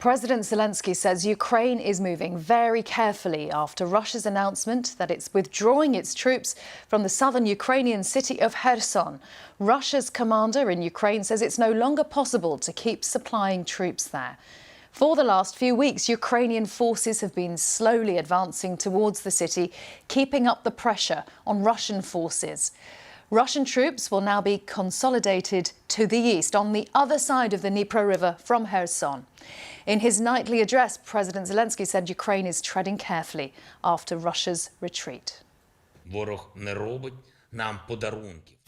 President Zelensky says Ukraine is moving very carefully after Russia's announcement that it's withdrawing its troops from the southern Ukrainian city of Kherson. Russia's commander in Ukraine says it's no longer possible to keep supplying troops there. For the last few weeks, Ukrainian forces have been slowly advancing towards the city, keeping up the pressure on Russian forces. Russian troops will now be consolidated to the east, on the other side of the Dnipro River from Kherson. In his nightly address, President Zelensky said Ukraine is treading carefully after Russia's retreat. The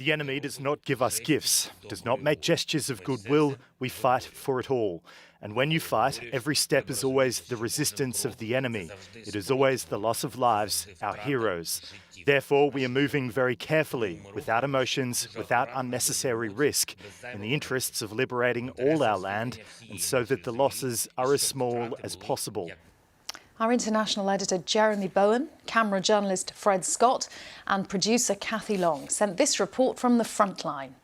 enemy does not give us gifts, does not make gestures of goodwill. We fight for it all. And when you fight, every step is always the resistance of the enemy. It is always the loss of lives, our heroes. Therefore, we are moving very carefully, without emotions, without unnecessary risk, in the interests of liberating all our land, and so that the losses are as small as possible. Our international editor Jeremy Bowen, camera journalist Fred Scott and producer Kathy Long sent this report from the front line.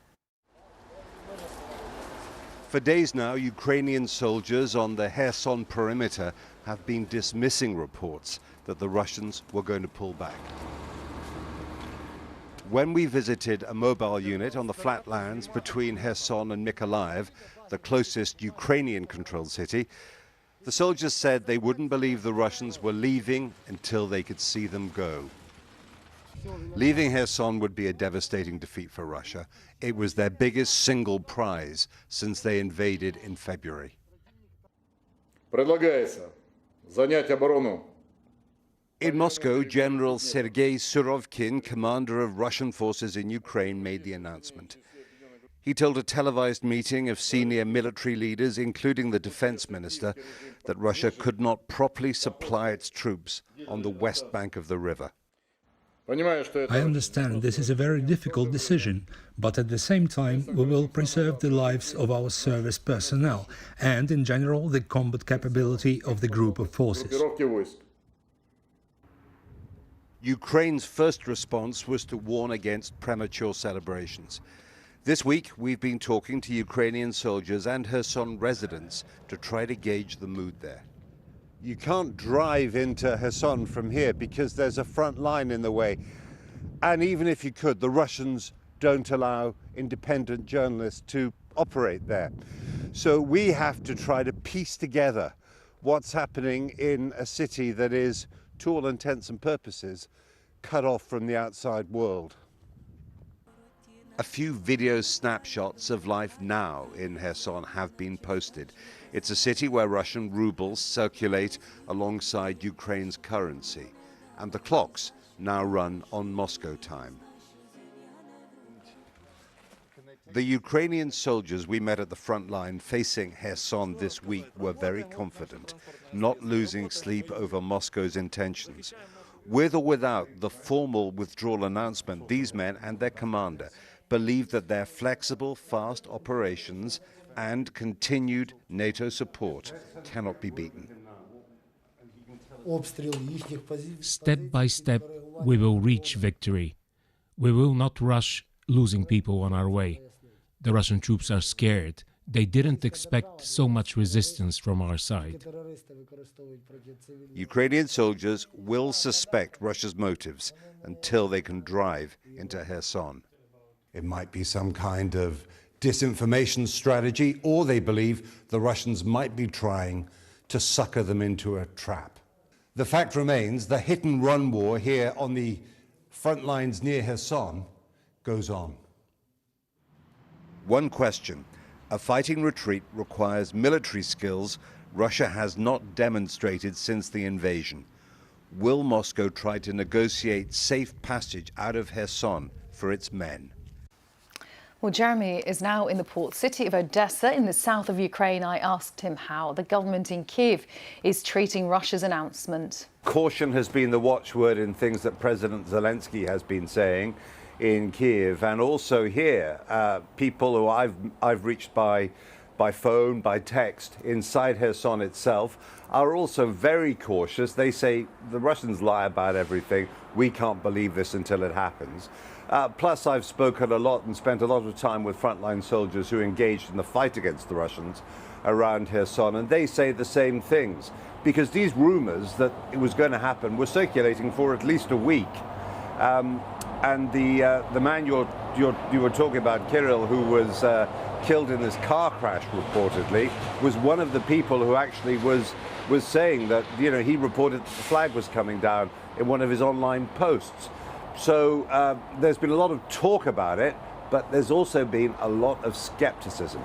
For days now, Ukrainian soldiers on the Kherson perimeter have been dismissing reports that the Russians were going to pull back. When we visited a mobile unit on the flatlands between Kherson and Mykolaiv, the closest Ukrainian-controlled city, the soldiers said they wouldn't believe the Russians were leaving until they could see them go. Leaving Kherson would be a devastating defeat for Russia. It was their biggest single prize since they invaded in February. In Moscow, General Sergei Surovikin, commander of Russian forces in Ukraine, made the announcement. He told a televised meeting of senior military leaders, including the defense minister, that Russia could not properly supply its troops on the west bank of the river. I understand this is a very difficult decision, but at the same time we will preserve the lives of our service personnel and, in general, the combat capability of the group of forces. Ukraine's first response was to warn against premature celebrations. This week, we've been talking to Ukrainian soldiers and Kherson residents to try to gauge the mood there. You can't drive into Kherson from here because there's a front line in the way. And even if you could, the Russians don't allow independent journalists to operate there. So we have to try to piece together what's happening in a city that is, to all intents and purposes, cut off from the outside world. A few video snapshots of life now in Kherson have been posted. It's a city where Russian rubles circulate alongside Ukraine's currency, and the clocks now run on Moscow time. The Ukrainian soldiers we met at the front line facing Kherson this week were very confident, not losing sleep over Moscow's intentions. With or without the formal withdrawal announcement, these men and their commander believe that their flexible, fast operations and continued NATO support cannot be beaten. Step by step, we will reach victory. We will not rush, losing people on our way. The Russian troops are scared. They didn't expect so much resistance from our side. Ukrainian soldiers will suspect Russia's motives until they can drive into Kherson. It might be some kind of disinformation strategy, or they believe the Russians might be trying to sucker them into a trap. The fact remains, the hit-and-run war here on the front lines near Kherson goes on. One question. A fighting retreat requires military skills Russia has not demonstrated since the invasion. Will Moscow try to negotiate safe passage out of Kherson for its men? Well, Jeremy is now in the port city of Odessa in the south of Ukraine. I asked him how the government in Kyiv is treating Russia's announcement. Caution has been the watchword in things that President Zelensky has been saying in Kyiv, and also here, people who I've reached by phone, by text, inside Kherson itself, are also very cautious. They say the Russians lie about everything. We can't believe this until it happens. Plus, I've spoken a lot and spent a lot of time with frontline soldiers who engaged in the fight against the Russians, around Kherson, and they say the same things, because these rumors that it was going to happen were circulating for at least a week. And the man you were talking about, Kirill, who was killed in this car crash reportedly, was one of the people who actually was saying that, you know, he reported that the flag was coming down in one of his online posts. So there's been a lot of talk about it, but there's also been a lot of skepticism.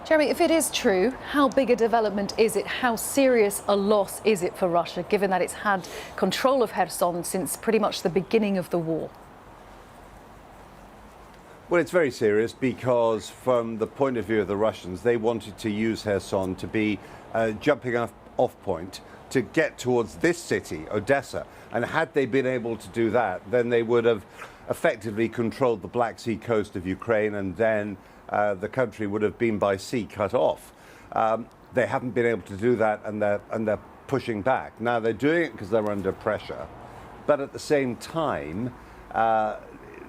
Jeremy, if it is true, how big a development is it? How serious a loss is it for Russia, given that it's had control of Kherson since pretty much the beginning of the war? Well, it's very serious because from the point of view of the Russians, they wanted to use Kherson to be a jumping off point to get towards this city, Odessa. And had they been able to do that, then they would have effectively controlled the Black Sea coast of Ukraine, and then the country would have been by sea cut off. They haven't been able to do that, and they're pushing back. Now they're doing it because they're under pressure, but at the same time,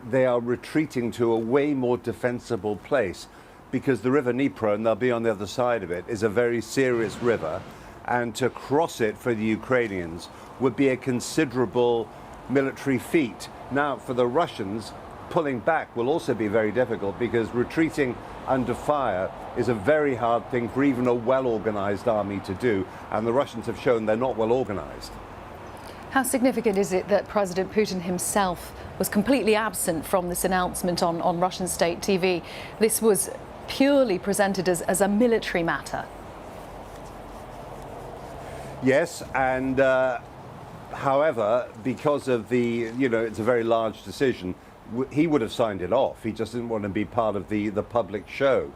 they are retreating to a way more defensible place, because the river Dnipro, and they'll be on the other side of it, is a very serious river, and to cross it for the Ukrainians would be a considerable military feat. Now, for the Russians, pulling back will also be very difficult, because retreating under fire is a very hard thing for even a well-organized army to do, and the Russians have shown they're not well organized. How significant is it that President Putin himself was completely absent from this announcement on Russian state TV? This was purely presented as a military matter. Yes, and however, because of the, you know, it's a very large decision, he would have signed it off. He just didn't want to be part of the public show.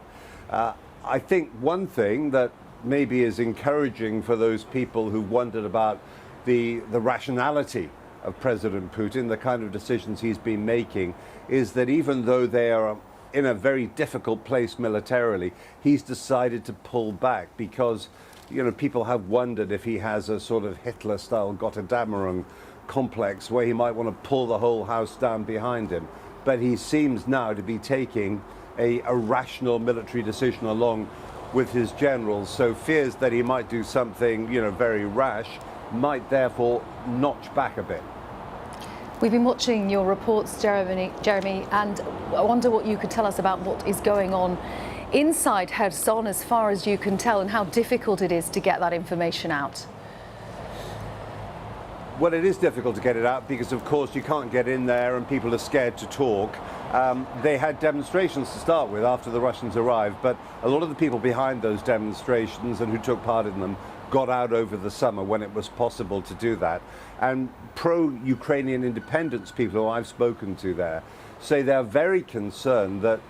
I think one thing that maybe is encouraging for those people who wondered about the rationality of President Putin, the kind of decisions he's been making, is that even though they are in a very difficult place militarily, he's decided to pull back because, you know, people have wondered if he has a sort of Hitler-style Gotterdammerung complex where he might want to pull the whole house down behind him. But he seems now to be taking a rational military decision along with his generals, so fears that he might do something, you know, very rash might therefore notch back a bit. We've been watching your reports, Jeremy, and I wonder what you could tell us about what is going on inside Kherson, as far as you can tell, and how difficult it is to get that information out. Well, it is difficult to get it out because, of course, you can't get in there and people are scared to talk. They had demonstrations to start with after the Russians arrived, but a lot of the people behind those demonstrations and who took part in them got out over the summer when it was possible to do that. And pro-Ukrainian independence people who I've spoken to there say they're very concerned that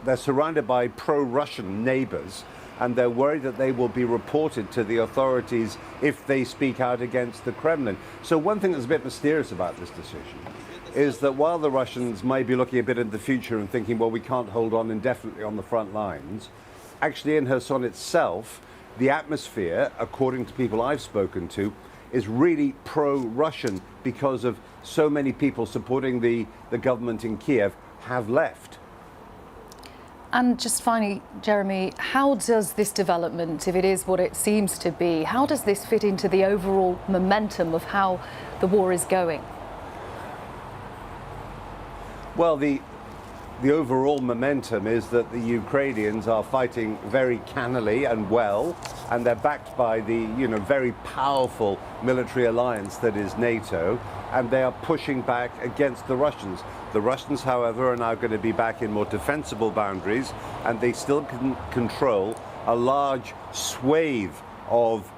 they're surrounded by pro-Russian neighbors, and they're worried that they will be reported to the authorities if they speak out against the Kremlin. So one thing that's a bit mysterious about this decision is that while the Russians may be looking a bit in the future and thinking, well, we can't hold on indefinitely on the front lines, actually in Kherson itself, the atmosphere, according to people I've spoken to, is really pro-Russian because of so many people supporting the government in Kiev have left. And just finally, Jeremy, how does this development, if it is what it seems to be, how does this fit into the overall momentum of how the war is going? Well, the overall momentum is that the Ukrainians are fighting very cannily and well, and they're backed by the, you know, very powerful military alliance that is NATO, and they are pushing back against the Russians. The Russians, however, are now going to be back in more defensible boundaries, and they still can control a large swathe of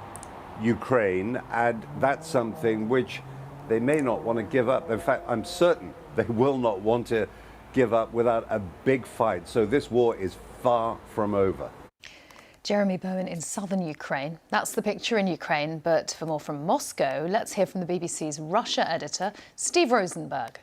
Ukraine, and that's something which they may not want to give up. In fact, I'm certain they will not want to give up without a big fight. So this war is far from over. Jeremy Bowen in southern Ukraine. That's the picture in Ukraine. But for more from Moscow, let's hear from the BBC's Russia editor, Steve Rosenberg.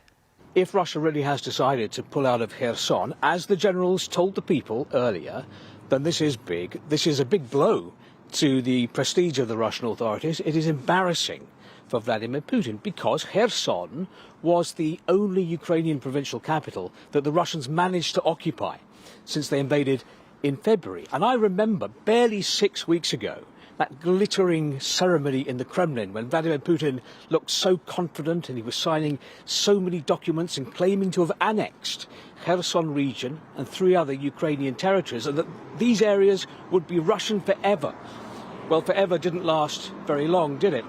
If Russia really has decided to pull out of Kherson, as the generals told the people earlier, then this is big. This is a big blow to the prestige of the Russian authorities. It is embarrassing for Vladimir Putin, because Kherson was the only Ukrainian provincial capital that the Russians managed to occupy since they invaded in February. And I remember barely 6 weeks ago that glittering ceremony in the Kremlin when Vladimir Putin looked so confident and he was signing so many documents and claiming to have annexed Kherson region and 3 other Ukrainian territories, and that these areas would be Russian forever. Well, forever didn't last very long, did it?